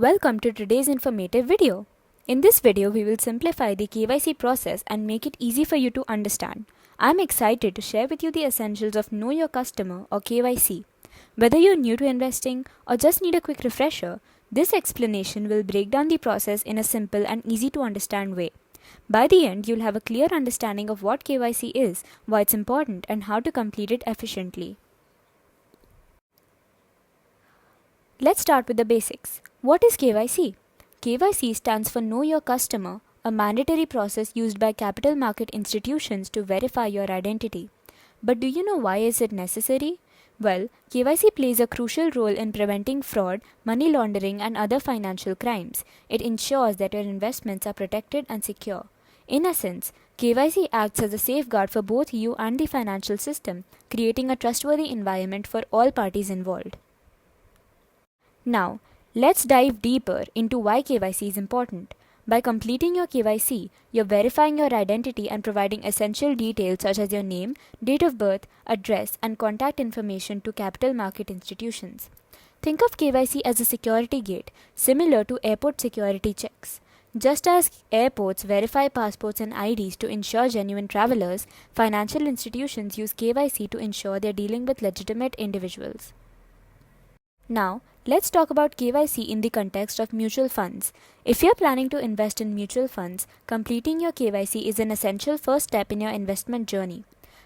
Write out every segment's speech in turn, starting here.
Welcome to today's informative video. In this video, we will simplify the KYC process and make it easy for you to understand. I'm excited to share with you the essentials of Know Your Customer or KYC. Whether you're new to investing or just need a quick refresher, this explanation will break down the process in a simple and easy to understand way. By the end, you'll have a clear understanding of what KYC is, why it's important, and how to complete it efficiently. Let's start with the basics. What is KYC? KYC stands for Know Your Customer, a mandatory process used by capital market institutions to verify your identity. But do you know why is it necessary? Well, KYC plays a crucial role in preventing fraud, money laundering, and other financial crimes. It ensures that your investments are protected and secure. In essence, KYC acts as a safeguard for both you and the financial system, creating a trustworthy environment for all parties involved. Now, let's dive deeper into why KYC is important. By completing your KYC, you're verifying your identity and providing essential details such as your name, date of birth, address, and contact information to capital market institutions. Think of KYC as a security gate, similar to airport security checks. Just as airports verify passports and IDs to ensure genuine travelers, financial institutions use KYC to ensure they're dealing with legitimate individuals. Now, let's talk about KYC in the context of mutual funds. If you're planning to invest in mutual funds, completing your KYC is an essential first step in your investment journey.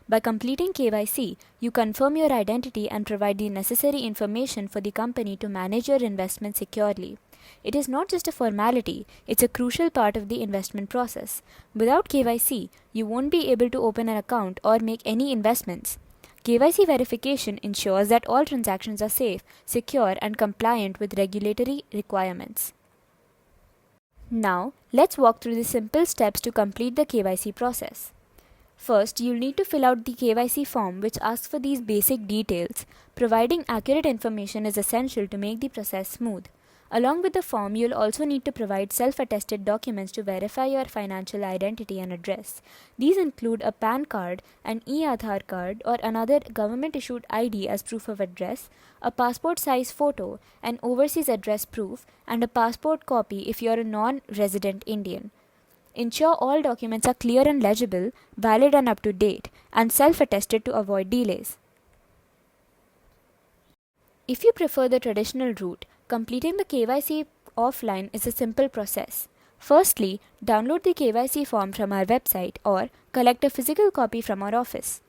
By completing KYC, you confirm your identity and provide the necessary information for the company to manage your investment securely. It is not just a formality, it's a crucial part of the investment process. Without KYC, you won't be able to open an account or make any investments. KYC verification ensures that all transactions are safe, secure, and compliant with regulatory requirements. Now, let's walk through the simple steps to complete the KYC process. First, you'll need to fill out the KYC form which asks for these basic details. Providing accurate information is essential to make the process smooth. Along with the form, you'll also need to provide self-attested documents to verify your financial identity and address. These include a PAN card, an e-Aadhaar card, or another government-issued ID as proof of address, a passport-size photo, an overseas address proof, and a passport copy if you're a non-resident Indian. Ensure all documents are clear and legible, valid and up to date, and self-attested to avoid delays. If you prefer the traditional route, completing the KYC offline is a simple process. Firstly, download the KYC form from our website or collect a physical copy from our office.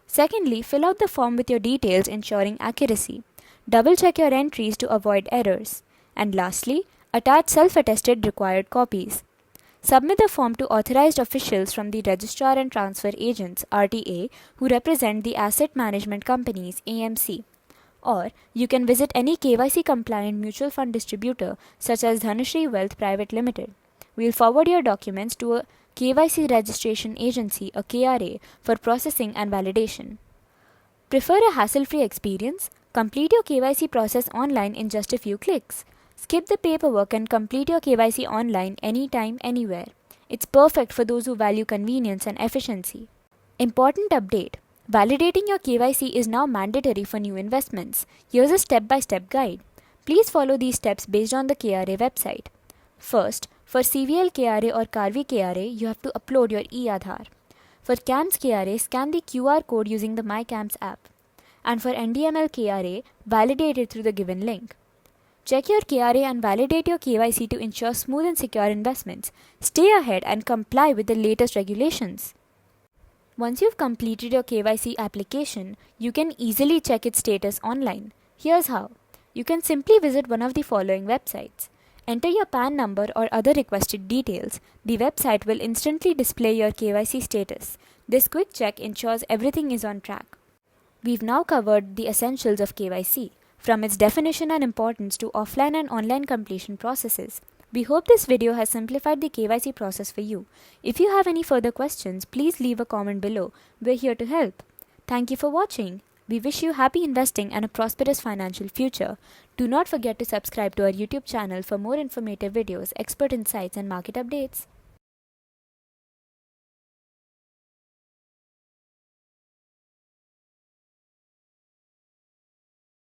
Secondly, fill out the form with your details ensuring accuracy. Double-check your entries to avoid errors. And lastly, attach self-attested required copies. Submit the form to authorized officials from the Registrar and Transfer Agents (RTA) who represent the asset management companies (AMC). Or you can visit any KYC compliant mutual fund distributor such as Dhanashri Wealth Private Limited. We'll forward your documents to a KYC registration agency, a KRA, for processing and validation. Prefer a hassle-free experience? Complete your KYC process online in just a few clicks. Skip the paperwork and complete your KYC online anytime, anywhere. It's perfect for those who value convenience and efficiency. Important update. Validating your KYC is now mandatory for new investments. Here's a step-by-step guide. Please follow these steps based on the KRA website. First, for CVL KRA or Karvi KRA, you have to upload your e-Aadhaar. For CAMS KRA, scan the QR code using the MyCAMS app. And for NDML KRA, validate it through the given link. Check your KRA and validate your KYC to ensure smooth and secure investments. Stay ahead and comply with the latest regulations. Once you've completed your KYC application, you can easily check its status online. Here's how. You can simply visit one of the following websites. Enter your PAN number or other requested details. The website will instantly display your KYC status. This quick check ensures everything is on track. We've now covered the essentials of KYC, from its definition and importance to offline and online completion processes. We hope this video has simplified the KYC process for you. If you have any further questions, please leave a comment below. We're here to help. Thank you for watching. We wish you happy investing and a prosperous financial future. Do not forget to subscribe to our YouTube channel for more informative videos, expert insights, and market updates.